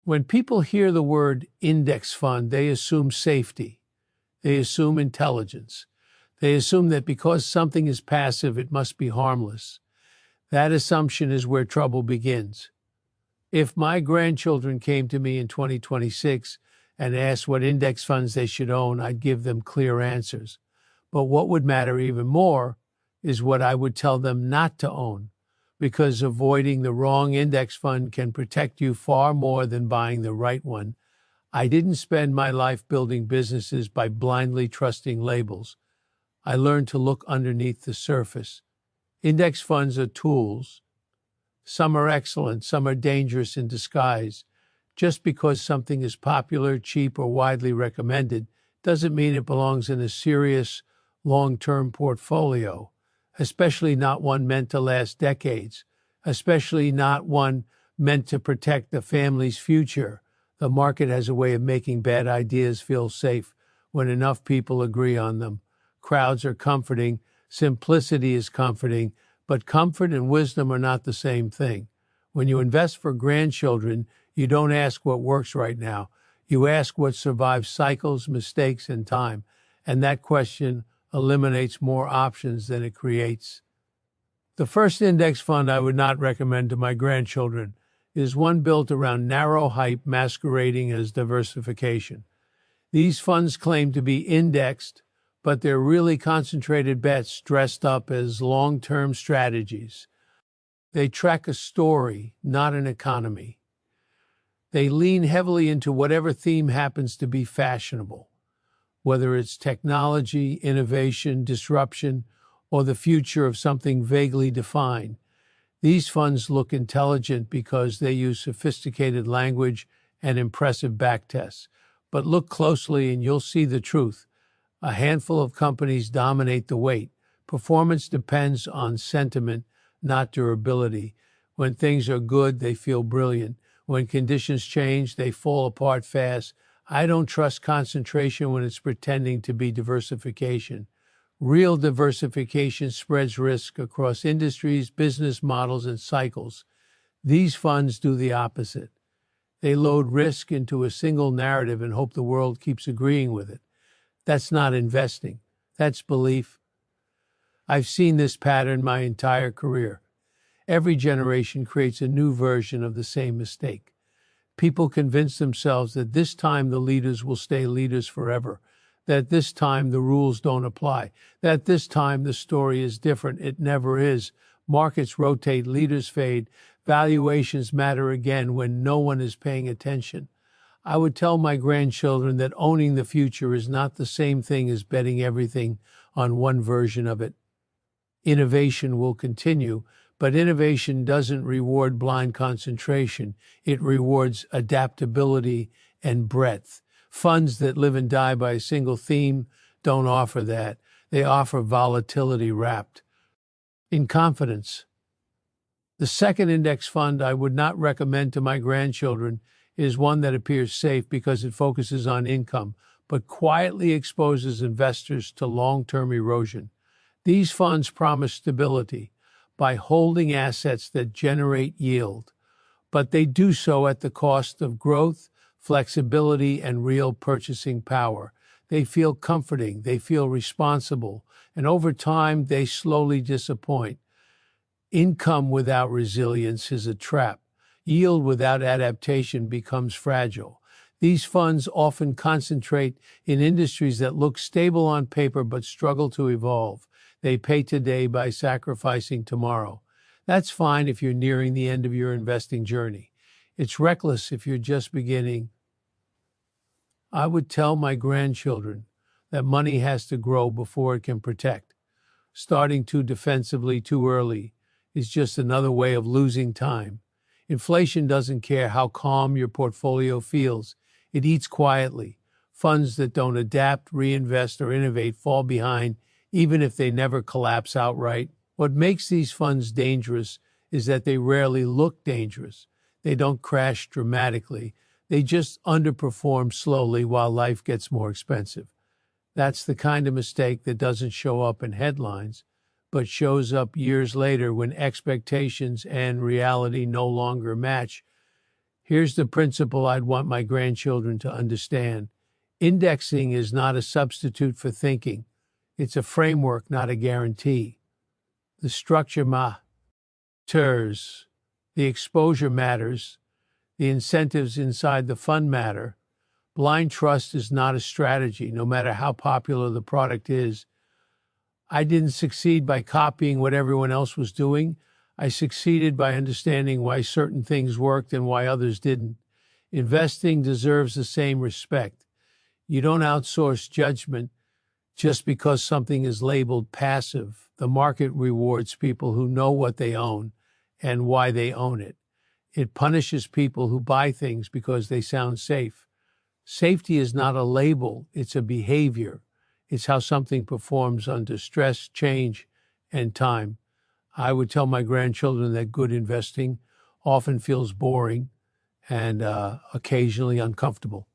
When people hear the word index fund, they assume safety. They assume intelligence. They assume that because something is passive, it must be harmless. That assumption is where trouble begins. If my grandchildren came to me in 2026 and asked what index funds they should own, I'd give them clear answers. But what would matter even more is what I would tell them not to own, because avoiding the wrong index fund can protect you far more than buying the right one. I didn't spend my life building businesses by blindly trusting labels. I learned to look underneath the surface. Index funds are tools. Some are excellent, some are dangerous in disguise. Just because something is popular, cheap, or widely recommended doesn't mean it belongs in a serious, long-term portfolio, especially not one meant to last decades, especially not one meant to protect the family's future. The market has a way of making bad ideas feel safe when enough people agree on them. Crowds are comforting, simplicity is comforting, but comfort and wisdom are not the same thing. When you invest for grandchildren, you don't ask what works right now. You ask what survives cycles, mistakes, and time. And that question eliminates more options than it creates. The first index fund I would not recommend to my grandchildren is one built around narrow hype masquerading as diversification. These funds claim to be indexed, but they're really concentrated bets dressed up as long-term strategies. They track a story, not an economy. They lean heavily into whatever theme happens to be fashionable, whether it's technology, innovation, disruption, or the future of something vaguely defined. These funds look intelligent because they use sophisticated language and impressive backtests. But look closely and you'll see the truth. A handful of companies dominate the weight. Performance depends on sentiment, not durability. When things are good, they feel brilliant. When conditions change, they fall apart fast. I don't trust concentration when it's pretending to be diversification. Real diversification spreads risk across industries, business models, and cycles. These funds do the opposite. They load risk into a single narrative and hope the world keeps agreeing with it. That's not investing. That's belief. I've seen this pattern my entire career. Every generation creates a new version of the same mistake. People convince themselves that this time the leaders will stay leaders forever, that this time the rules don't apply, that this time the story is different. It never is. Markets rotate, leaders fade, valuations matter again when no one is paying attention. I would tell my grandchildren that owning the future is not the same thing as betting everything on one version of it. Innovation will continue, but innovation doesn't reward blind concentration. It rewards adaptability and breadth. Funds that live and die by a single theme don't offer that. They offer volatility wrapped in confidence. The second index fund I would not recommend to my grandchildren is one that appears safe because it focuses on income, but quietly exposes investors to long-term erosion. These funds promise stability by holding assets that generate yield, but they do so at the cost of growth, flexibility, and real purchasing power. They feel comforting, they feel responsible, and over time they slowly disappoint. Income without resilience is a trap. Yield without adaptation becomes fragile. These funds often concentrate in industries that look stable on paper but struggle to evolve. They pay today by sacrificing tomorrow. That's fine if you're nearing the end of your investing journey. It's reckless if you're just beginning. I would tell my grandchildren that money has to grow before it can protect. Starting too defensively too early is just another way of losing time. Inflation doesn't care how calm your portfolio feels. It eats quietly. Funds that don't adapt, reinvest, or innovate fall behind, even if they never collapse outright. What makes these funds dangerous is that they rarely look dangerous. They don't crash dramatically. They just underperform slowly while life gets more expensive. That's the kind of mistake that doesn't show up in headlines, but shows up years later when expectations and reality no longer match. Here's the principle I'd want my grandchildren to understand. Indexing is not a substitute for thinking. It's a framework, not a guarantee. The structure matters. The exposure matters. The incentives inside the fund matter. Blind trust is not a strategy, no matter how popular the product is. I didn't succeed by copying what everyone else was doing. I succeeded by understanding why certain things worked and why others didn't. Investing deserves the same respect. You don't outsource judgment just because something is labeled passive. The market rewards people who know what they own and why they own it. It punishes people who buy things because they sound safe. Safety is not a label, it's a behavior. It's how something performs under stress, change, and time. I would tell my grandchildren that good investing often feels boring and occasionally uncomfortable.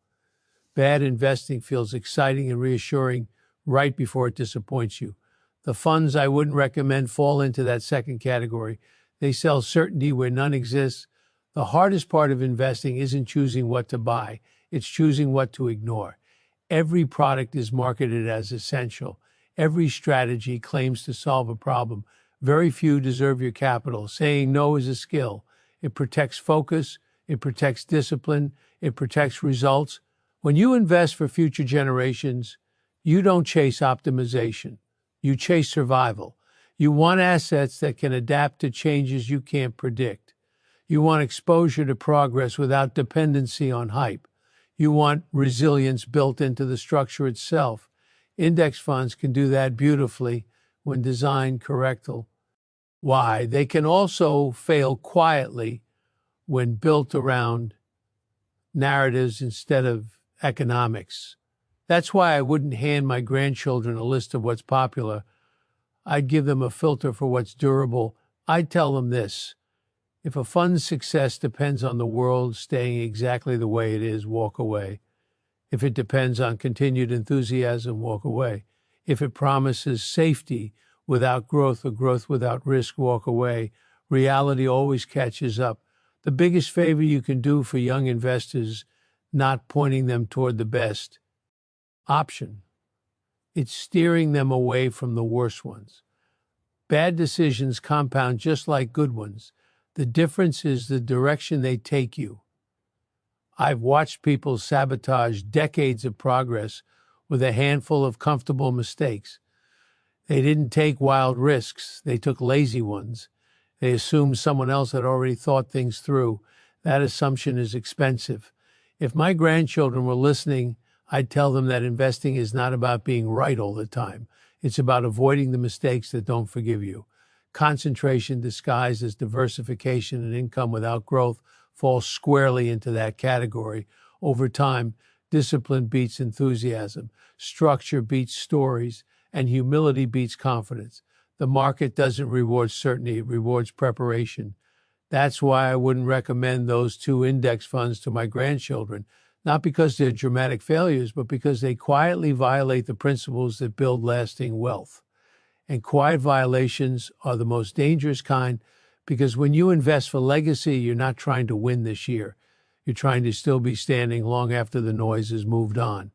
Bad investing feels exciting and reassuring right before it disappoints you. The funds I wouldn't recommend fall into that second category. They sell certainty where none exists. The hardest part of investing isn't choosing what to buy. It's choosing what to ignore. Every product is marketed as essential. Every strategy claims to solve a problem. Very few deserve your capital. Saying no is a skill. It protects focus. It protects discipline. It protects results. When you invest for future generations, you don't chase optimization. You chase survival. You want assets that can adapt to changes you can't predict. You want exposure to progress without dependency on hype. You want resilience built into the structure itself. Index funds can do that beautifully when designed correctly. Why? They can also fail quietly when built around narratives instead of economics. That's why I wouldn't hand my grandchildren a list of what's popular. I'd give them a filter for what's durable. I'd tell them this: if a fund's success depends on the world staying exactly the way it is, walk away. If it depends on continued enthusiasm, walk away. If it promises safety without growth or growth without risk, walk away. Reality always catches up. The biggest favor you can do for young investors, not pointing them toward the best option. It's steering them away from the worst ones. Bad decisions compound just like good ones. The difference is the direction they take you. I've watched people sabotage decades of progress with a handful of comfortable mistakes. They didn't take wild risks. They took lazy ones. They assumed someone else had already thought things through. That assumption is expensive. If my grandchildren were listening, I'd tell them that investing is not about being right all the time. It's about avoiding the mistakes that don't forgive you. Concentration disguised as diversification and income without growth falls squarely into that category. Over time, discipline beats enthusiasm, structure beats stories, and humility beats confidence. The market doesn't reward certainty, it rewards preparation. That's why I wouldn't recommend those two index funds to my grandchildren, not because they're dramatic failures, but because they quietly violate the principles that build lasting wealth. And quiet violations are the most dangerous kind, because when you invest for legacy, you're not trying to win this year. You're trying to still be standing long after the noise has moved on.